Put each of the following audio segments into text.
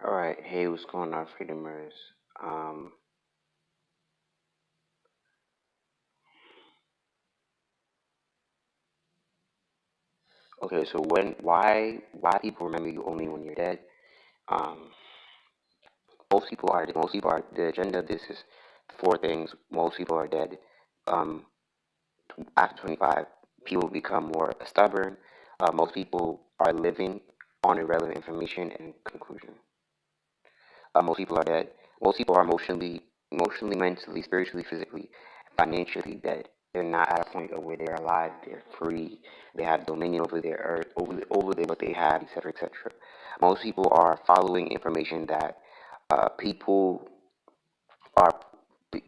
All right, hey, what's going on, Freedomers? Um, okay, so why people remember you only when you're dead? Um, most people are the agenda. Of this is four things. Most people are dead. Um, After 25, people become more stubborn. Most people are living on irrelevant information and conclusion. Most people are dead. Most people are emotionally, mentally, spiritually, physically, financially dead. They're not at a point of where they're alive. They're free. They have dominion over their earth, what they have, etc., etc. Most people are following information that people are.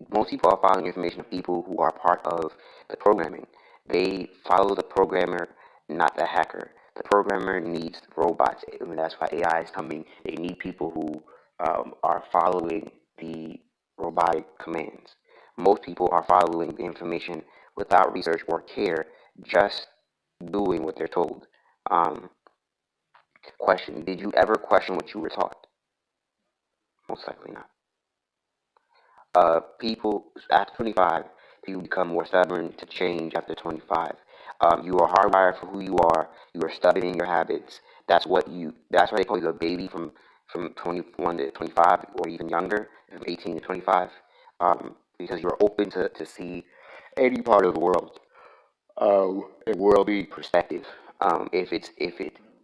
Most people are following information of people who are part of the programming. They follow the programmer, not the hacker. The programmer needs robots, and that's why AI is coming. They need people who are following the robotic commands. Most people are following the information without research or care, just doing what they're told. Um, Question: did you ever question what you were taught? Most likely not. People after 25, people become more stubborn to change after 25. You are hardwired for who you are. You are stubborn in your habits. That's why they call you a baby from 21 to 25 or even younger, from 18 to 25, because you're open to see any part of the world, a worldly perspective. If it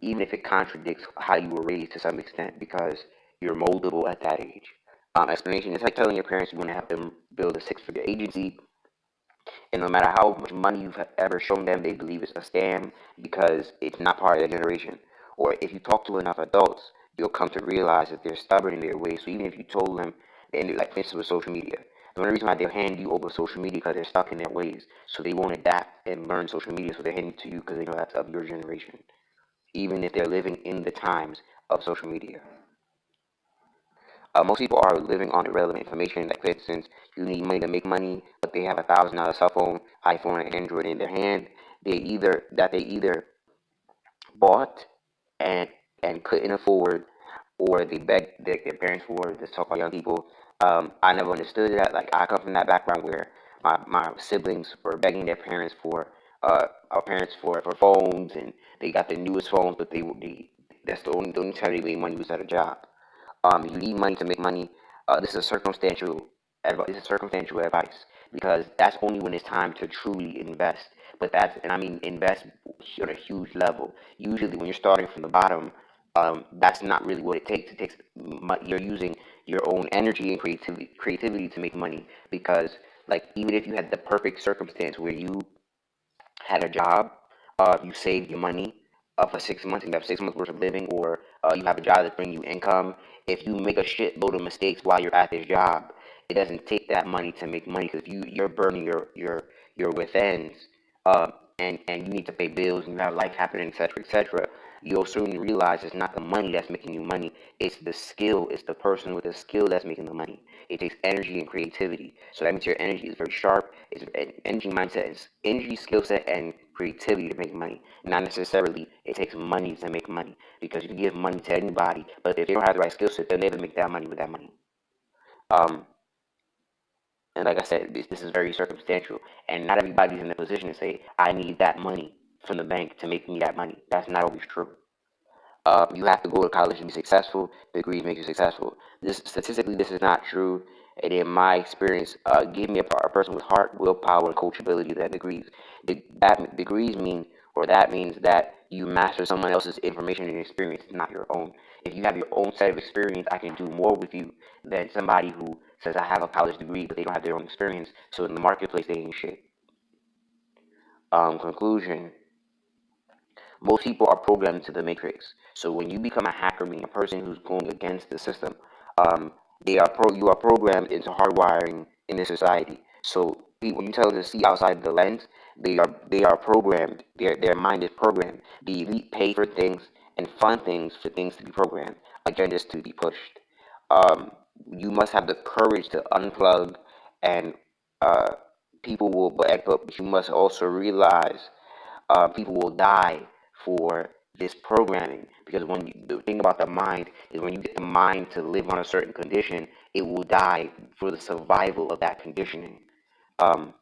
even if it contradicts how you were raised to some extent, because you're moldable at that age. Explanation: it's like telling your parents you want to have them build a six-figure agency, and no matter how much money you've ever shown them, they believe it's a scam because it's not part of their generation. Or if you talk to enough adults, you'll come to realize that they're stubborn in their ways. So even if you told them, and like for instance with social media, the only reason why they'll hand you over social media because they're stuck in their ways, so they won't adapt and learn social media. So they're handing it to you because they know that's of your generation, even if they're living in the times of social media. Most people are living on irrelevant information. Like for instance, you need money to make money, but they have $1,000 cell phone, iPhone, and Android in their hand. They either bought and couldn't afford, or they begged their parents for. Just talk about young people. I never understood that. Like I come from that background where my siblings were begging their parents for our parents for phones, and they got the newest phones, but they that's the only time they made money was at a job. You need money to make money. This is a circumstantial advice. This is circumstantial advice because that's only when it's time to truly invest. But that's and I mean invest on a huge level. Usually, when you're starting from the bottom, that's not really what it takes. It takes you're using your own energy and creativity to make money because like even if you had the perfect circumstance where you had a job, you saved your money for 6 months, and you have 6 months worth of living, or you have a job that's bringing you income. If you make a shitload of mistakes while you're at this job, it doesn't take that money to make money because you're burning your withends, and you need to pay bills and you have life happening, etc., etc. You'll soon realize it's not the money that's making you money. It's the skill. It's the person with the skill that's making the money. It takes energy and creativity. So that means your energy is very sharp. It's an energy mindset. It's energy, skill set, and creativity to make money. Not necessarily it takes money to make money because you can give money to anybody, but if they don't have the right skill set, they'll never make that money with that money. Um, and like I said, this is very circumstantial, and not everybody's in a position to say, "I need that money from the bank to make me that money." That's not always true. You have to go to college to be successful. Degrees make you successful. This statistically, this is not true. And in my experience, give me a person with heart, willpower, and coachability that degrees. That degrees mean, or that means that you master someone else's information and experience, not your own. If you have your own set of experience, I can do more with you than somebody who says I have a college degree, but they don't have their own experience. So in the marketplace, they ain't shit. Conclusion: most people are programmed to the matrix. So when you become a hacker, meaning a person who's going against the system, um, you are programmed into hardwiring in this society. So when you tell them to see outside the lens, they are programmed. Their mind is programmed. The elite pay for things and fund things for things to be programmed, agendas to be pushed. Um, you must have the courage to unplug, and uh, people will, but you must also realize people will die for this programming. Because when the thing about the mind is, when you get the mind to live on a certain condition, it will die for the survival of that conditioning. Um,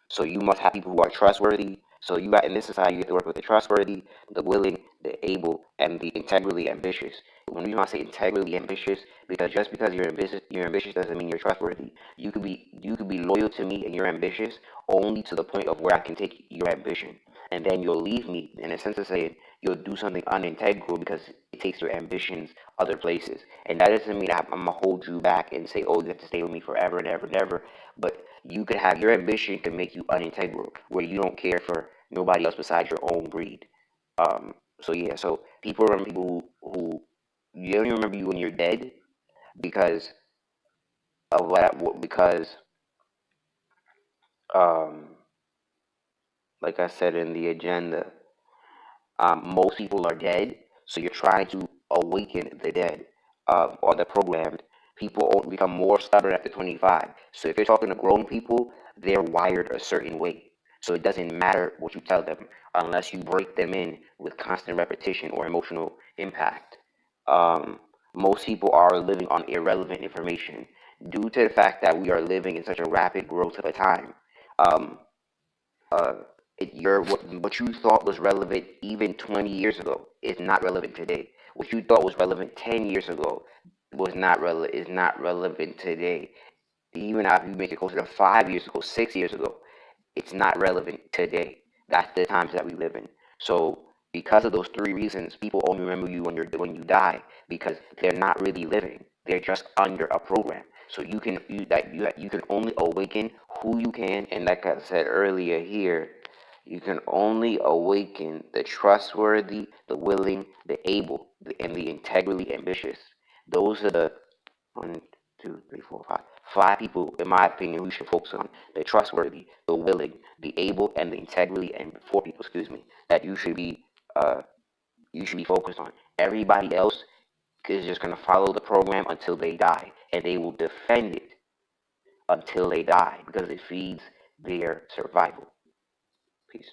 so you must have people who are trustworthy. So you got, in this society, you have to work with the trustworthy, the willing, the able, and the integrally ambitious. When you want to say integrally ambitious, because just because you're ambitious doesn't mean you're trustworthy. You could be loyal to me and you're ambitious only to the point of where I can take your ambition, and then you'll leave me. In a sense of saying, you'll do something unintegral because it takes your ambitions other places, and that doesn't mean I'm gonna hold you back and say, oh, you have to stay with me forever and ever and ever. But you could have, your ambition can make you unintegral, where you don't care for nobody else besides your own greed. So yeah, so people remember people who you don't even remember you when you're dead because of because um like I said in the agenda, most people are dead, so you're trying to awaken the dead, or the programmed. People become more stubborn after 25. So if you're talking to grown people, they're wired a certain way. So it doesn't matter what you tell them unless you break them in with constant repetition or emotional impact. Um, Most people are living on irrelevant information due to the fact that we are living in such a rapid growth of a time. Um, uh, what you thought was relevant even 20 years ago is not relevant today. What you thought was relevant 10 years ago was not relevant is not relevant today. Even if you make it closer to 5 years ago, 6 years ago, it's not relevant today. That's the times that we live in. So because of those three reasons, people only remember you when you die, because they're not really living. They're just under a program. So you can only awaken who you can, and like I said earlier here, you can only awaken the trustworthy, the willing, the able, and the integrally ambitious. Those are the one, two, three, four, five. Five people, in my opinion, we should focus on: the trustworthy, the willing, the able, and the integrity. And four people, excuse me, that uh you should be focused on. Everybody else is just gonna follow the program until they die, and they will defend it until they die because it feeds their survival. Peace.